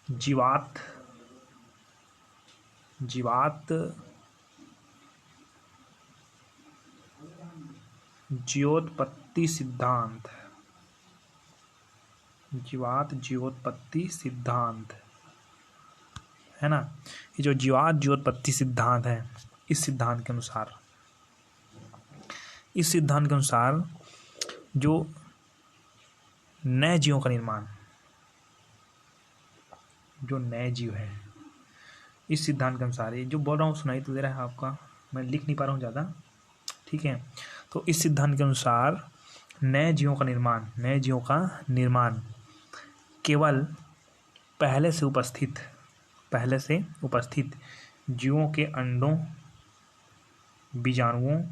जीवात जीवात जीवोत्पत्ति सिद्धांत। जीवात जीवोत्पत्ति सिद्धांत है ना। ये जो जीवात जीवोत्पत्ति सिद्धांत है, इस सिद्धांत के अनुसार जो नए जीवों का निर्माण, जो नए जीव है, इस सिद्धांत के अनुसार, ये जो बोल रहा हूँ सुनाई तो दे रहा है आपका, मैं लिख नहीं पा रहा हूँ ज़्यादा, ठीक है। तो इस सिद्धांत के अनुसार नए जीवों का निर्माण केवल पहले से उपस्थित जीवों के अंडों, बीजाणुओं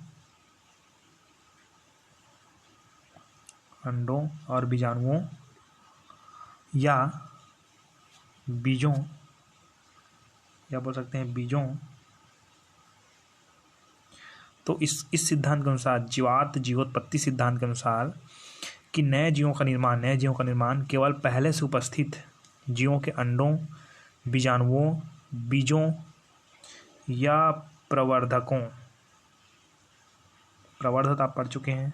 या बीजों, या बोल सकते हैं बीजों। तो इस सिद्धांत के अनुसार, जीवात जीवोत्पत्ति सिद्धांत के अनुसार, कि नए जीवों का निर्माण केवल पहले से उपस्थित जीवों के अंडों, बीजाणुओं, बीजों या प्रवर्धकों, प्रवर्धक आप पढ़ चुके हैं,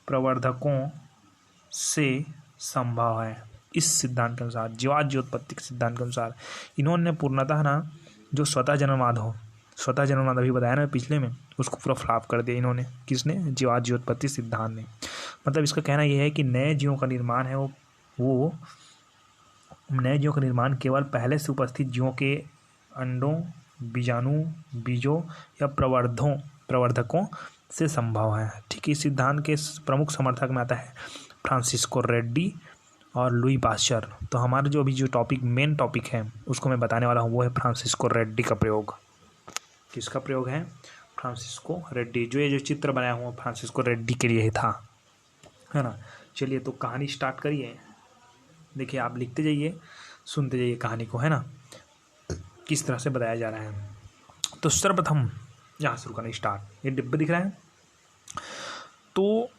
प्रवर्धकों से संभव है। इस सिद्धांत के अनुसार, जीवात जीवोत्पत्ति के सिद्धांत के अनुसार, इन्होंने पूर्णतः ना जो स्वतः जन्मवाद अभी बताया ना पिछले में, उसको पूरा फ्लॉप कर दिया इन्होंने। किसने? जीवात जीवोत्पत्ति सिद्धांत ने। मतलब इसका कहना यह है कि नए जीवों का निर्माण है वो नए जीवों का निर्माण केवल पहले से उपस्थित जीवों के अंडों, बीजों या प्रवर्धकों से संभव है। ठीक है। इस सिद्धांत के प्रमुख समर्थक में आता है फ्रांसिस्को रेड्डी और लुई पाश्चर। तो हमारा जो अभी जो मेन टॉपिक है उसको मैं बताने वाला हूँ, वो है फ्रांसिस्को रेड्डी का प्रयोग। किसका प्रयोग है? फ्रांसिस्को रेड्डी। जो ये जो चित्र बनाया हुआ फ्रांसिस्को रेड्डी के लिए ही था, है ना। चलिए तो कहानी स्टार्ट करिए। देखिए आप लिखते जाइए, सुनते जाइए कहानी को, है ना, किस तरह से बताया जा रहा है। तो सर्वप्रथम यहाँ शुरू करना स्टार्ट। ये डिब्बे दिख रहा है। तो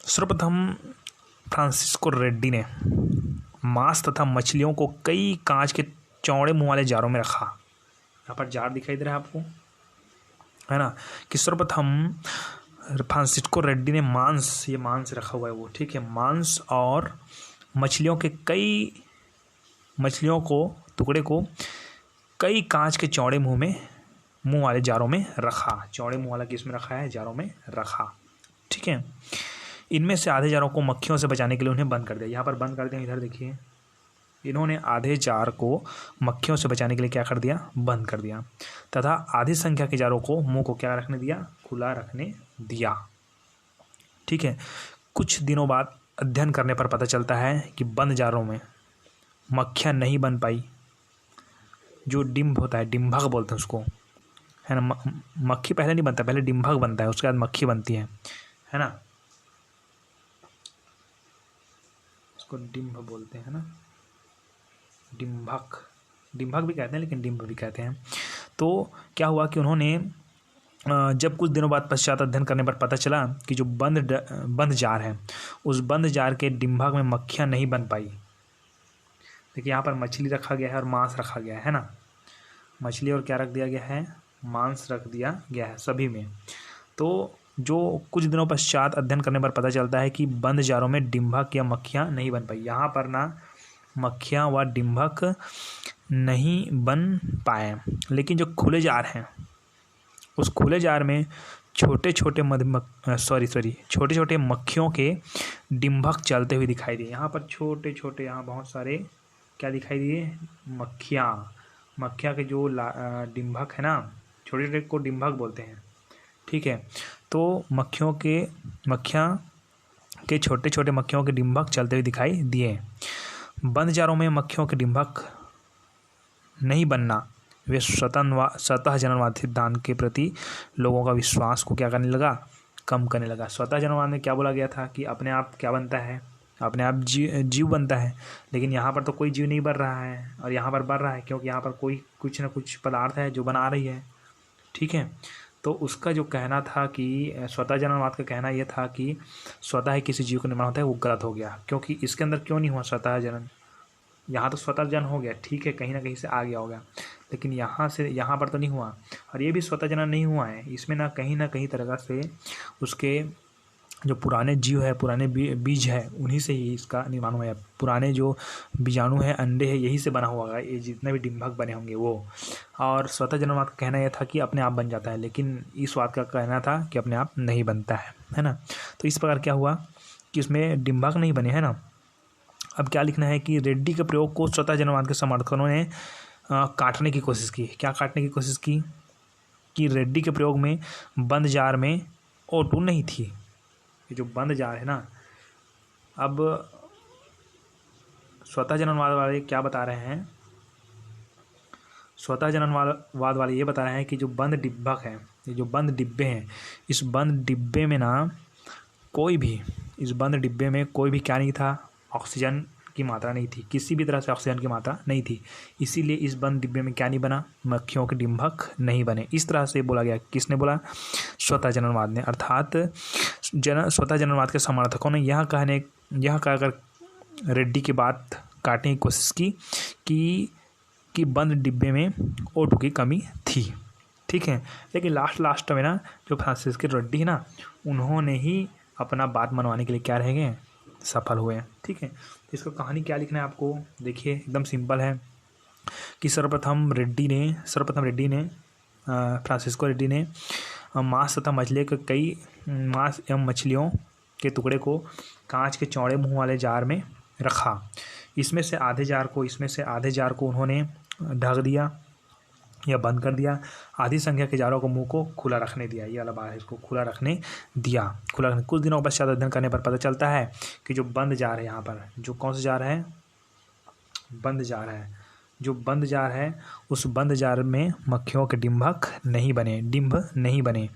सर्वप्रथम फ्रांसिस्को रेड्डी ने मांस तथा मछलियों को कई कांच के चौड़े मुंह वाले जारों में रखा। यहाँ पर जार दिखाई दे रहा है आपको, है ना। कि सर्वप्रथम फ्रांसिस्को रेड्डी ने ये मांस रखा हुआ है वो, ठीक है, मांस और मछलियों को टुकड़े को कई कांच के चौड़े मुंह वाले जारों में रखा। चौड़े मुंह वाला किस में रखा है? जारों में रखा, ठीक है। इनमें से आधे जारों को मक्खियों से बचाने के लिए उन्हें बंद कर दिया। यहाँ पर बंद कर दिया, इधर देखिए, इन्होंने आधे जार को मक्खियों से बचाने के लिए क्या कर दिया? बंद कर दिया। तथा आधी संख्या के जारों को मुंह को क्या रखने दिया? खुला रखने दिया, ठीक है। कुछ दिनों बाद अध्ययन करने पर पता चलता है कि बंद जारों में मक्खियाँ नहीं बन पाई। जो डिम्ब होता है, डिम्भक बोलते हैं उसको, है ना। मक्खी पहले नहीं बनता, पहले डिम्भक बनता है, उसके बाद मक्खी बनती है ना। उसको डिम्भ बोलते हैं ना, डिम्भक भी कहते हैं, लेकिन डिम्भ भी कहते हैं। तो क्या हुआ कि उन्होंने जब कुछ दिनों बाद पश्चात अध्ययन करने पर पता चला कि जो बंद जार है, उस बंद जार के डिम्भक में मक्खियाँ नहीं बन पाई। देखिए यहाँ पर मछली रखा गया है और मांस रखा गया है ना। मछली और क्या रख दिया गया है? मांस रख दिया गया है सभी में। तो जो कुछ दिनों पश्चात अध्ययन करने पर पता चलता है कि बंद जारों में डिम्भक या मक्खियाँ नहीं बन पाई। यहाँ पर ना मक्खियाँ व डिम्भक नहीं बन पाए, लेकिन जो खुले जार हैं, उस खुले जार में छोटे छोटे मक्खियों के डिम्भक चलते हुए दिखाई दिए। यहाँ पर छोटे छोटे, यहाँ बहुत सारे क्या दिखाई दिए? मक्खियाँ के जो डिम्भक है ना, छोटे छोटे को डिम्भक बोलते हैं, ठीक है। तो मक्खियाँ के छोटे छोटे मक्खियों के डिम्भक चलते हुए दिखाई दिए। बंद जारों में मक्खियों के डिम्भक नहीं बनना वे स्वतः जननवाद सिद्धांत के प्रति लोगों का विश्वास को क्या करने लगा? कम करने लगा। स्वतः जननवाद में क्या बोला गया था कि अपने आप क्या बनता है? अपने आप जीव बनता है। लेकिन यहाँ पर तो कोई जीव नहीं बन रहा है, और यहाँ पर बन रहा है क्योंकि यहाँ पर कोई कुछ ना कुछ पदार्थ है जो बना रही है, ठीक है। तो उसका जो कहना था कि स्वतः जननवाद का कहना यह था कि स्वतः ही किसी जीव का निर्माण होता है, वो गलत हो गया। क्योंकि इसके अंदर क्यों नहीं हुआ स्वतः जनन? यहाँ तो स्वतः जन हो गया, ठीक है, कहीं ना कहीं से आ गया होगा, लेकिन यहाँ से यहाँ पर तो नहीं हुआ। और ये भी स्वतः जनन नहीं हुआ है, इसमें ना कहीं तरह से उसके जो पुराने जीव है, पुराने बीज है, उन्हीं से ही इसका निर्माण हुआ है। पुराने जो बीजाणु है, अंडे है, यही से बना हुआ है ये जितने भी डिम्भक बने होंगे वो। और स्वतः जन्मवाद का कहना यह था कि अपने आप बन जाता है, लेकिन इस वाद का कहना था कि अपने आप नहीं बनता है ना। तो इस प्रकार क्या हुआ कि उसमें डिम्भक नहीं बने, है ना। अब क्या लिखना है कि रेड्डी के प्रयोग को स्वतः जन्मवाद के समर्थकों ने काटने की कोशिश की। क्या काटने की कोशिश की कि रेड्डी के प्रयोग में बंद जार में O2 नहीं थी। ये जो बंद जार है ना, अब स्वतः जननवाद वाले क्या बता रहे हैं, स्वतः जननवाद वाले ये बता रहे हैं कि जो बंद डिब्बक है, ये जो बंद डिब्बे हैं, इस बंद डिब्बे में ना इस बंद डिब्बे में कोई भी क्या नहीं था, ऑक्सीजन की मात्रा नहीं थी, किसी भी तरह से ऑक्सीजन की मात्रा नहीं थी। इसीलिए इस बंद डिब्बे में क्या नहीं बना, मक्खियों के डिम्भक नहीं बने। इस तरह से बोला गया। किसने बोला? स्वतः जननवाद ने। अर्थात स्वतः जननवाद के समर्थकों ने यह कहकर रेड्डी की बात काटने की कोशिश की कि बंद डिब्बे में O2 की कमी थी, ठीक है। लेकिन लास्ट में ना जो फ्रांसिस के रेड्डी है ना, उन्होंने ही अपना बात मनवाने के लिए क्या रह गए, सफल हुए, ठीक है। इसको कहानी क्या लिखना है आपको, देखिए एकदम सिंपल है कि सर्वप्रथम रेड्डी ने फ्रांसिस्को रेड्डी ने मांस तथा मांस एवं मछलियों के टुकड़े को कांच के चौड़े मुंह वाले जार में रखा। इसमें से आधे जार को उन्होंने ढक दिया या बंद कर दिया। आधी संख्या के जारों को मुंह को खुला रखने दिया। ये वाला बात है, इसको खुला रखने दिया। कुछ दिनों के पश्चात अध्ययन करने पर पता चलता है कि जो बंद जार है, यहाँ पर जो कौन सा जार है, बंद जार है, जो बंद जार है उस बंद जार में मक्खियों के डिम्भ नहीं बने,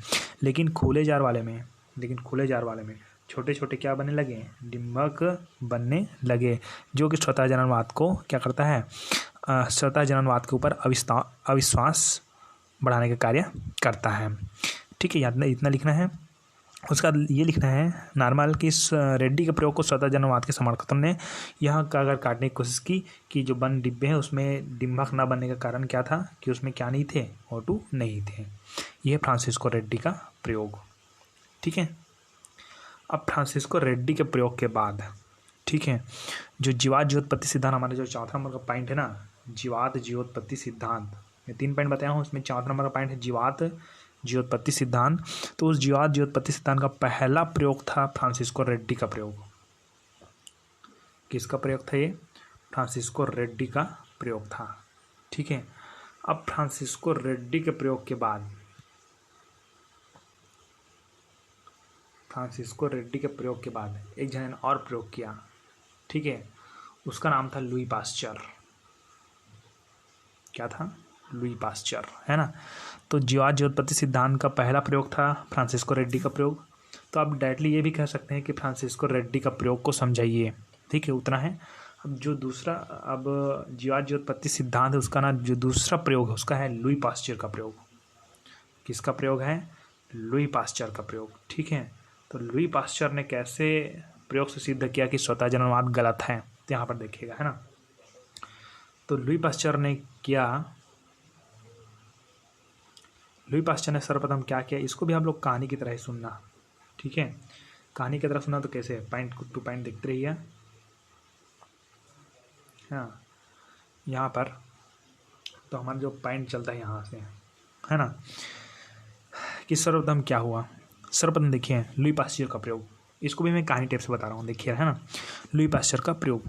लेकिन खुले जार वाले में छोटे छोटे क्या बनने लगे, डिम्भक बनने लगे, जो कि स्वतः जननवाद को क्या करता है, स्वतः जननवाद के ऊपर अविश्वास बढ़ाने का कार्य करता है, ठीक है। यहाँ इतना लिखना है। उसका ये लिखना है नॉर्मल कि इस रेड्डी के प्रयोग को स्वतः जननवाद के समर्थकों ने यह अगर काटने की कोशिश की कि जो बंद डिब्बे हैं उसमें डिम्भक ना बनने का कारण क्या था कि उसमें क्या नहीं थे, O2 नहीं थे। यह फ्रांसिस्को रेड्डी का प्रयोग, ठीक है। अब फ्रांसिस्को रेड्डी के प्रयोग के बाद, ठीक है, जो जीवात जीवोत्पत्ति सिद्धांत, हमारे जो चौथा नंबर का पॉइंट है ना, जीवात जीवोत्पत्ति सिद्धांत, मैं 3 पॉइंट बताया हूँ, उसमें चौथा नंबर का पॉइंट है जीवात जीवोत्पत्ति सिद्धांत। तो उस जीवात जीवोत्पत्ति सिद्धांत का पहला प्रयोग था फ्रांसिस्को रेड्डी का प्रयोग। किसका प्रयोग था ये? फ्रांसिस्को रेड्डी का प्रयोग था, ठीक है। अब फ्रांसिस्को रेड्डी के प्रयोग के बाद एक जन ने और प्रयोग किया, ठीक है। उसका नाम था लुई पास्चर। क्या था? लुई पास्चर, है ना। तो जीवात जीवोत्पत्ति सिद्धांत का पहला प्रयोग था फ्रांसिस्को रेड्डी का प्रयोग। तो आप डायरेक्टली ये भी कह सकते हैं कि फ्रांसिस्को रेड्डी का प्रयोग को समझाइए, ठीक है, उतना है। अब जो दूसरा, अब जीवात जीवोत्पत्ति सिद्धांत है उसका ना जो दूसरा प्रयोग है उसका है लुई पास्चर का प्रयोग। किसका प्रयोग है? लुई पास्चर का प्रयोग, ठीक है। तो लुई पास्चर ने कैसे प्रयोग से सिद्ध किया कि स्वतः जननवाद गलत है, तो यहाँ पर देखिएगा, है ना। तो लुई पास्चर ने सर्वप्रथम क्या किया, इसको भी हम लोग कहानी की तरह ही सुनना, ठीक है। कहानी की तरह सुनना तो कैसे, पॉइंट टू पॉइंट देखते रहिए। हाँ, यहाँ पर तो हमारा जो पॉइंट चलता है यहाँ से, है ना, कि सर्वप्रथम क्या हुआ। सर्वप्रथम देखिए लुई पास्चर का प्रयोग, इसको भी मैं कहानी टाइप से बता रहा हूँ, देखिए, है ना। लुई पास्चर का प्रयोग,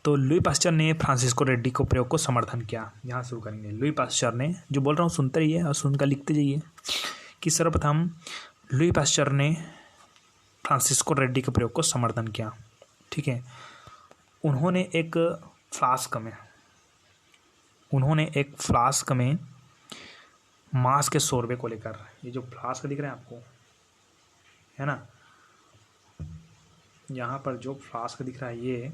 तो लुई पास्चर ने फ्रांसिस्को रेड्डी को प्रयोग को समर्थन किया। यहाँ शुरू करेंगे। लुई पास्चर ने, जो बोल रहा हूँ सुनते रहिए और सुनकर लिखते जाइए, कि सर्वप्रथम लुई पास्चर ने फ्रांसिस्को रेड्डी के प्रयोग को समर्थन किया, ठीक है। उन्होंने एक फ्लास्क में मांस के शोरबे को लेकर, ये जो फ्लास्क दिख रहा है आपको, है ना, यहाँ पर जो फ्लास्क दिख रहा है ये,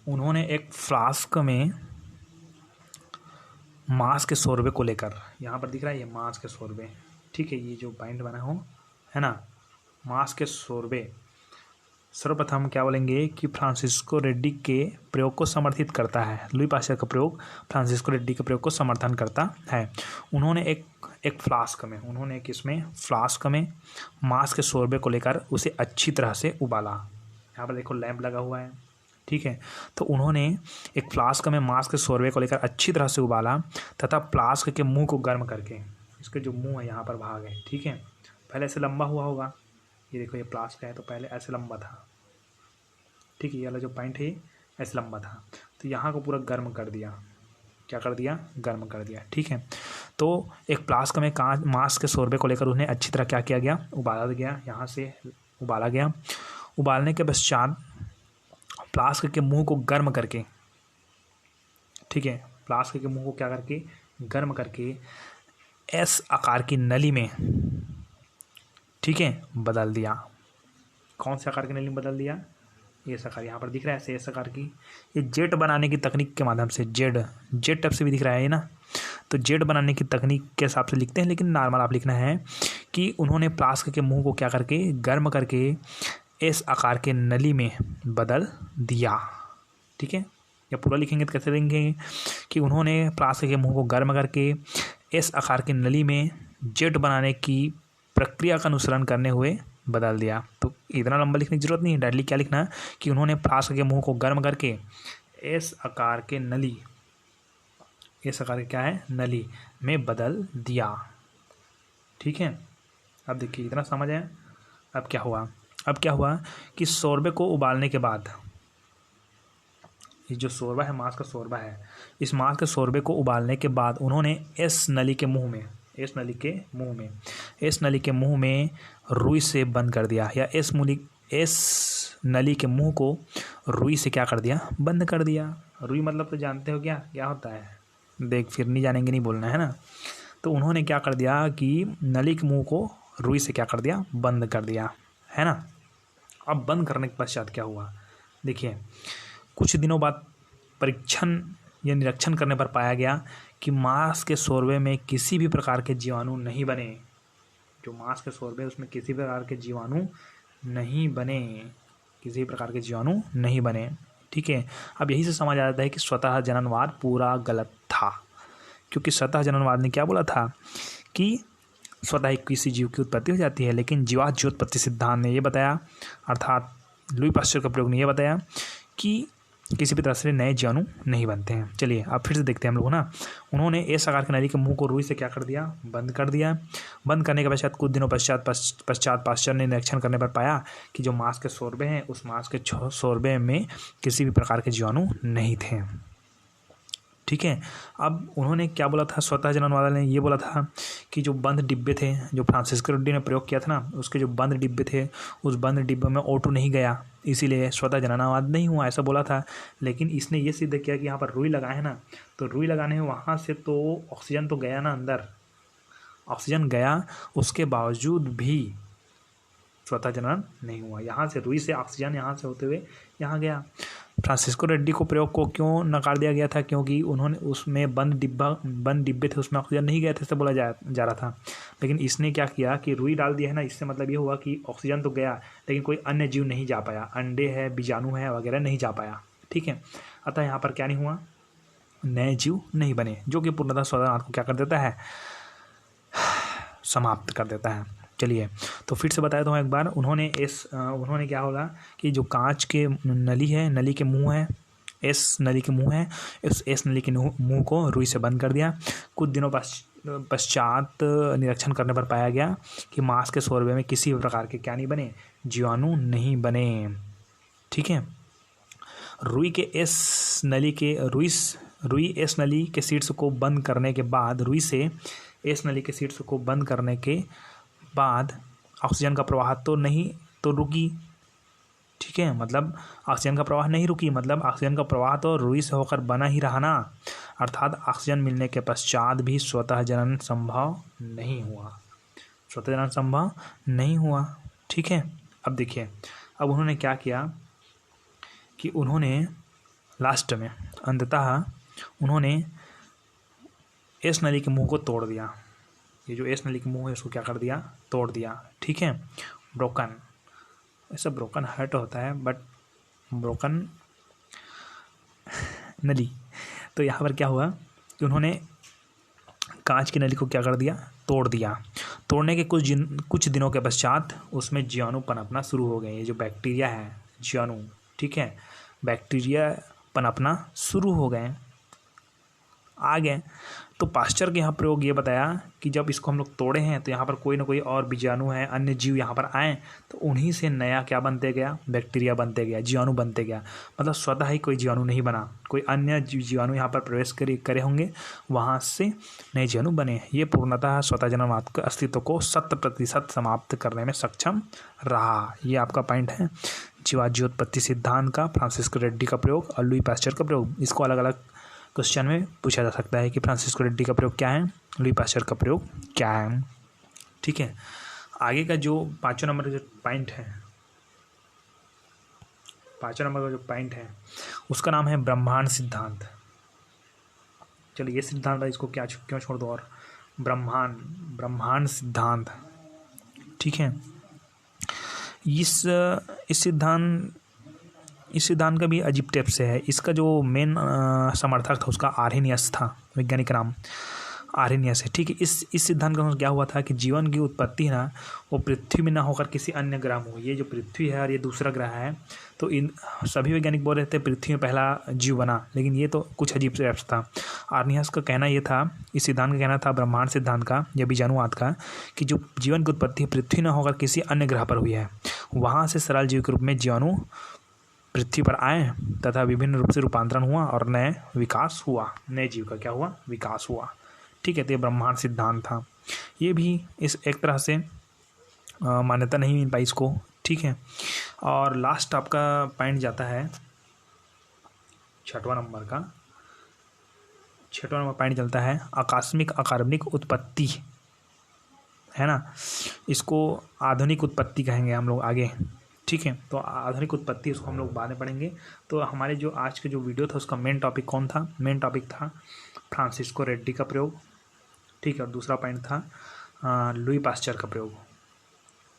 उन्होंने एक फ्लास्क में मांस के शोरबे को लेकर, यहाँ पर दिख रहा है ये मांस के शोरबे, ठीक है, ये जो पॉइंट बना हो, है ना, मांस के शोरबे सर्वप्रथम क्या बोलेंगे कि फ्रांसिस्को रेड्डी के प्रयोग को समर्थित करता है। लुई पास्चर का प्रयोग फ्रांसिस्को रेड्डी के प्रयोग को समर्थन करता है। उन्होंने एक फ्लास्क में, उन्होंने एक इसमें फ्लास्क में मांस के शोरबे को लेकर उसे अच्छी तरह से उबाला। यहाँ पर देखो लैंप लगा हुआ है, ठीक है। तो उन्होंने एक फ्लास्क में मांस के शोरबे को लेकर अच्छी तरह से उबाला तथा फ्लास्क के मुंह को गर्म करके, इसके जो मुंह है यहाँ पर भाग है, ठीक है, पहले ऐसे लंबा हुआ होगा, ये देखो ये फ्लास्क है तो पहले ऐसे लंबा था, ठीक है, ये वाला जो पॉइंट है ऐसे लंबा था, तो यहाँ को पूरा गर्म कर दिया। क्या कर दिया? गर्म कर दिया, ठीक है। तो एक फ्लास्क में मांस के शोरबे को लेकर उन्हें अच्छी तरह क्या किया गया? उबाला गया, यहाँ से उबाला गया। उबालने के पश्चात फ्लास्क के मुंह को गर्म करके, ठीक है, फ्लास्क के मुंह को क्या करके? गर्म करके एस आकार की नली में, ठीक है, बदल दिया। कौन से आकार की नली में बदल दिया? एस आकार, यहाँ पर दिख रहा है एस आकार की। ये जेट बनाने की तकनीक के माध्यम से, जेड टाइप से भी दिख रहा है ना, तो जेट बनाने की तकनीक के हिसाब से लिखते हैं, लेकिन नॉर्मल आप लिखना है कि उन्होंने फ्लास्क के मुंह को क्या करके? गर्म करके एस आकार के नली में बदल दिया, ठीक है। या पूरा लिखेंगे तो कैसे लिखेंगे कि उन्होंने फ्लास्क के मुंह को गर्म करके एस आकार की नली में जेट बनाने की प्रक्रिया का अनुसरण करने हुए बदल दिया। तो इतना लंबा लिखने की जरूरत नहीं है, डायरेक्टली क्या लिखना है कि उन्होंने फ्लास्क के मुंह को गर्म करके एस आकार के नली, एस आकार के क्या है? नली में बदल दिया, ठीक है। अब देखिए इतना समझ है। अब क्या हुआ? अब क्या हुआ कि शोरबे को उबालने के बाद, ये जो शोरबा है, मांस का शोरबा है, इस मांस के शोरबे को उबालने के बाद उन्होंने एस नली के मुंह में, एस नली के मुंह में रुई से बंद कर दिया, या एस नली के मुंह को रुई से क्या कर दिया? बंद कर दिया। रुई मतलब तो जानते हो क्या होता है? देख फिर नहीं जानेंगे, नहीं बोलना है ना। तो उन्होंने क्या कर दिया कि नली के मुंह को रुई से क्या कर दिया? बंद कर दिया, है ना। अब बंद करने के पश्चात क्या हुआ? देखिए कुछ दिनों बाद परीक्षण या निरीक्षण करने पर पाया गया कि मांस के शोरबे में किसी भी प्रकार के जीवाणु नहीं बने। जो मांस के शोरबे उसमें किसी प्रकार के जीवाणु नहीं बने, किसी प्रकार के जीवाणु नहीं बने, ठीक है। अब यही से समझ आ जाता है कि स्वतः जननवाद पूरा गलत था, क्योंकि स्वतः जननवाद ने क्या बोला था कि स्वतः ही किसी जीव की उत्पत्ति हो जाती है, लेकिन जीवात ज्योत्पत्ति सिद्धांत ने ये बताया, अर्थात लुई पास्चर का प्रयोग ने ये बताया कि किसी भी तरह से नए जीवाणु नहीं बनते हैं। चलिए अब फिर से देखते हैं हम लोग ना। उन्होंने एस आकार की नली के मुंह को रुई से क्या कर दिया? बंद कर दिया। बंद करने के पश्चात कुछ दिनों पश्चात पास्चर ने निरीक्षण करने पर पाया कि जो मांस के शोरबे हैं, उस मांस के शोरबे में किसी भी प्रकार के जीवाणु नहीं थे, ठीक है। अब उन्होंने क्या बोला था? स्वतः जननवाद ने ये बोला था कि जो बंद डिब्बे थे, जो फ्रांसिस्को रेड्डी ने प्रयोग किया था ना, उसके जो बंद डिब्बे थे, उस बंद डिब्बे में O2 नहीं गया, इसीलिए स्वतः जननवाद नहीं हुआ, ऐसा बोला था। लेकिन इसने ये सिद्ध किया कि यहाँ पर रुई लगाए है ना, तो रुई लगाने में वहाँ से तो ऑक्सीजन तो गया ना, अंदर ऑक्सीजन गया, उसके बावजूद भी स्वतः जनन नहीं हुआ। यहाँ से रुई से ऑक्सीजन यहाँ से होते हुए यहाँ गया। फ्रांसिस्को रेड्डी को प्रयोग को क्यों नकार दिया गया था? क्योंकि उन्होंने उसमें बंद डिब्बे थे, उसमें ऑक्सीजन नहीं गए थे, ऐसे बोला जा रहा था। लेकिन इसने क्या किया कि रुई डाल दिया है ना, इससे मतलब ये हुआ कि ऑक्सीजन तो गया, लेकिन कोई अन्य जीव नहीं जा पाया, अंडे है, बीजाणु है वगैरह नहीं जा पाया, ठीक है। अतः यहाँ पर क्या नहीं हुआ? नए जीव नहीं बने, जो कि पूर्णतः स्वतः को क्या कर देता है? समाप्त कर देता है। चलिए तो फिर से बताया तो एक बार, उन्होंने क्या होगा कि जो कांच के नली है, नली के मुंह है, एस नली के मुंह है, एस नली के मुंह को रुई से बंद कर दिया। कुछ दिनों पश्चात निरीक्षण करने पर पाया गया कि मांस के शोरबे में किसी भी प्रकार के क्या नहीं बने? जीवाणु नहीं बने, ठीक है। रुई एस नली के शीर्ष को बंद करने के बाद, रुई से एस नली के शीर्ष को बंद करने के बाद ऑक्सीजन का प्रवाह तो रुकी, ठीक है। मतलब ऑक्सीजन का प्रवाह नहीं रुकी, मतलब ऑक्सीजन का प्रवाह तो रुई से होकर बना ही रहा ना, अर्थात ऑक्सीजन मिलने के पश्चात भी स्वतः जनन संभव नहीं हुआ, ठीक है। अब देखिए, अब उन्होंने क्या किया कि उन्होंने लास्ट में अंततः उन्होंने एस नली के मुंह को तोड़ दिया। ये जो एस नली के मुंह है उसको क्या कर दिया? तोड़ दिया, ठीक है, ब्रोकन। ऐसा ब्रोकन हार्ट होता है बट ब्रोकन नली। तो यहाँ पर क्या हुआ कि उन्होंने कांच की नली को क्या कर दिया, तोड़ दिया। तोड़ने के कुछ दिनों के पश्चात उसमें जीवाणु पनपना शुरू हो गए। ये जो बैक्टीरिया है, जीवाणु, ठीक है, बैक्टीरिया पनपना शुरू हो गए, आ गए। तो पास्चर के यहाँ प्रयोग ये बताया कि जब इसको हम लोग तोड़े हैं तो यहाँ पर कोई ना कोई और बीजाणु है, अन्य जीव यहाँ पर आए, तो उन्हीं से नया क्या बनते गया, बैक्टीरिया बनते गया, जीवाणु बनते गया। मतलब स्वतः ही कोई जीवाणु नहीं बना, कोई अन्य जीवाणु यहाँ पर प्रवेश करे होंगे, वहाँ से नए जीवाणु बने। ये पूर्णतः स्वतः जननवाद के अस्तित्व को 100% समाप्त करने में सक्षम रहा। ये आपका पॉइंट है, जीवाज्योत्पत्ति सिद्धांत का फ्रांसिस्को रेड्डी का प्रयोग और लुई पास्चर का प्रयोग। इसको अलग अलग क्वेश्चन में पूछा जा सकता है कि फ्रांसिस्को रेड्डी का प्रयोग क्या है, लुई पास्चर का प्रयोग क्या है। ठीक है, आगे का जो 5वें नंबर का जो पॉइंट है, 5वें नंबर का जो पॉइंट है उसका नाम है ब्रह्मांड सिद्धांत। चलिए, ये सिद्धांत है, इसको क्यों छोड़ दो। और ब्रह्मांड सिद्धांत, ठीक है, इस सिद्धांत का भी अजीब टाइप से है। इसका जो मेन समर्थक था उसका आर्हेनियस था, वैज्ञानिक नाम आर्हेनियस है। ठीक है, इस सिद्धांत का क्या हुआ था कि जीवन की उत्पत्ति ना वो पृथ्वी में ना होकर किसी अन्य ग्रह में हो। ये जो पृथ्वी है और ये दूसरा ग्रह है, तो इन सभी वैज्ञानिक बोल रहे थे पृथ्वी में पहला जीव बना, लेकिन ये तो कुछ अजीब टाइप था। आर्हेनियस का कहना ये था, इस सिद्धांत का कहना था, ब्रह्मांड सिद्धांत का या बीजाणुवाद का, कि जो जीवन की उत्पत्ति पृथ्वी न होकर किसी अन्य ग्रह पर हुई है, वहाँ से सरल जीव के रूप में जीवाणु पृथ्वी पर आए तथा विभिन्न रूप से रूपांतरण हुआ और नए विकास हुआ, नए जीव का क्या हुआ, विकास हुआ। ठीक है, तो ये ब्रह्मांड सिद्धांत था। ये भी इस एक तरह से मान्यता नहीं मिल पाई इसको। ठीक है, और लास्ट आपका पॉइंट जाता है 6वां नंबर का। 6वां नंबर पॉइंट चलता है आकस्मिक अकार्बनिक उत्पत्ति, है ना। इसको आधुनिक उत्पत्ति कहेंगे हम लोग आगे। ठीक है, तो आधुनिक उत्पत्ति उसको हम लोग बाद में पढ़ेंगे। तो हमारे जो आज के जो वीडियो था उसका मेन टॉपिक कौन था, मेन टॉपिक था फ्रांसिस्को रेड्डी का प्रयोग। ठीक है, और दूसरा पॉइंट था लुई पास्चर का प्रयोग।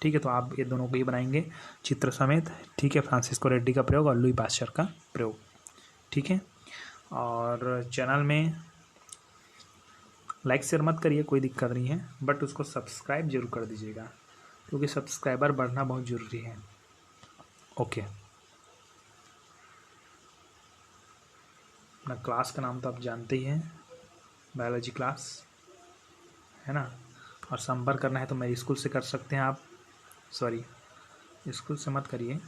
ठीक है, तो आप ये दोनों को ही बनाएंगे चित्र समेत। ठीक है, फ्रांसिस्को रेड्डी का प्रयोग और लुई पास्चर का प्रयोग। ठीक है, और चैनल में लाइक शेयर मत करिए, कोई दिक्कत नहीं है, बट उसको सब्सक्राइब जरूर कर दीजिएगा, क्योंकि सब्सक्राइबर बढ़ना बहुत ज़रूरी है। ओके, अपना क्लास का नाम तो आप जानते ही हैं, बायोलॉजी क्लास, है ना। और संपर्क करना है तो मेरे स्कूल से कर सकते हैं आप, सॉरी स्कूल से मत करिए,